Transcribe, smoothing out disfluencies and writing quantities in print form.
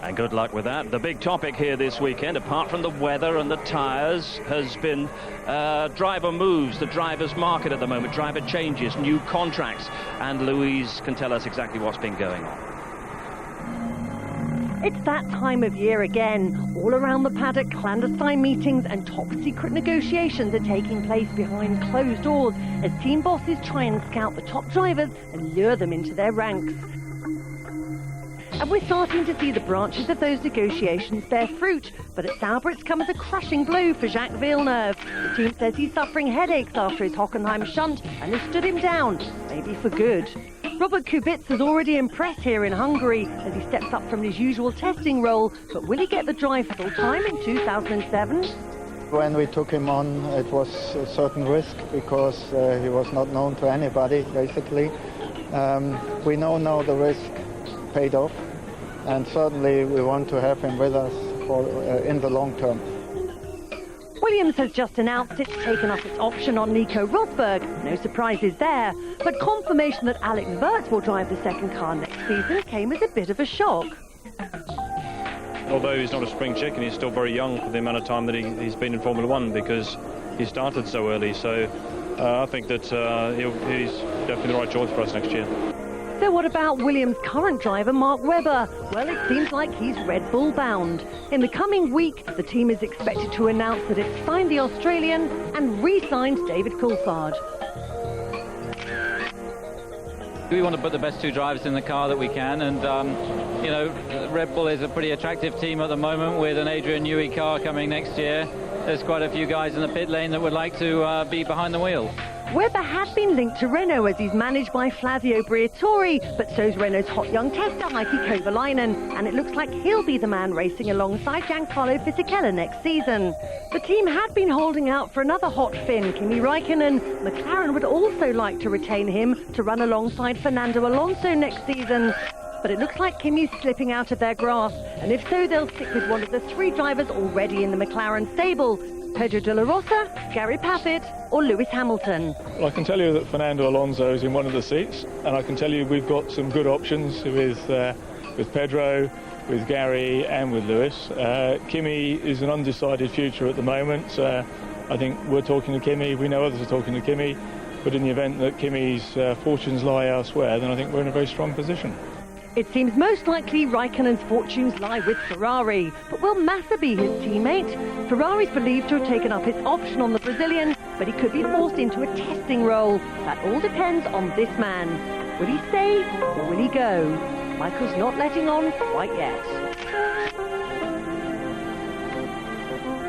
And good luck with that. The big topic here this weekend, apart from the weather and the tyres, has been driver moves, the driver's market at the moment, driver changes, new contracts. And Louise can tell us exactly what's been going on. It's that time of year again. All around the paddock, clandestine meetings and top-secret negotiations are taking place behind closed doors as team bosses try and scout the top drivers and lure them into their ranks. And we're starting to see the branches of those negotiations bear fruit. But at Sauber, it's come as a crushing blow for Jacques Villeneuve. The team says he's suffering headaches after his Hockenheim shunt and has stood him down, maybe for good. Robert Kubica has already impressed here in Hungary as he steps up from his usual testing role. But will he get the drive full-time in 2007? When we took him on, it was a certain risk because he was not known to anybody, basically. We know now the risk paid off, and certainly we want to have him with us for in the long term. Williams has just announced it's taken up its option on Nico Rosberg. No surprises there, but confirmation that Alex Wirtz will drive the second car next season came as a bit of a shock. Although he's not a spring chicken, he's still very young for the amount of time that he's been in Formula One because he started so early. So I think that he's definitely the right choice for us next year. So what about Williams' current driver, Mark Webber? Well, it seems like he's Red Bull bound. In the coming week, the team is expected to announce that it's signed the Australian and re-signed David Coulthard. We want to put the best two drivers in the car that we can, and you know, Red Bull is a pretty attractive team at the moment with an Adrian Newey car coming next year. There's quite a few guys in the pit lane that would like to be behind the wheel. Webber had been linked to Renault as he's managed by Flavio Briatore, but so's Renault's hot young tester Heikki Kovalainen, and it looks like he'll be the man racing alongside Giancarlo Fisichella next season. The team had been holding out for another hot Finn, Kimi Räikkönen. McLaren would also like to retain him to run alongside Fernando Alonso next season. But it looks like Kimi's slipping out of their grasp, and if so, they'll stick with one of the three drivers already in the McLaren stable: Pedro de la Rosa, Gary Paffett or Lewis Hamilton. Well, I can tell you that Fernando Alonso is in one of the seats, and I can tell you we've got some good options with Pedro, with Gary and with Lewis. Kimi is an undecided future at the moment. I think we're talking to Kimi, we know others are talking to Kimi, but in the event that Kimi's fortunes lie elsewhere, then I think we're in a very strong position. It seems most likely Räikkönen's fortunes lie with Ferrari, but will Massa be his teammate? Ferrari's believed to have taken up his option on the Brazilian, but he could be forced into a testing role. That all depends on this man. Will he stay or will he go? Michael's not letting on quite yet.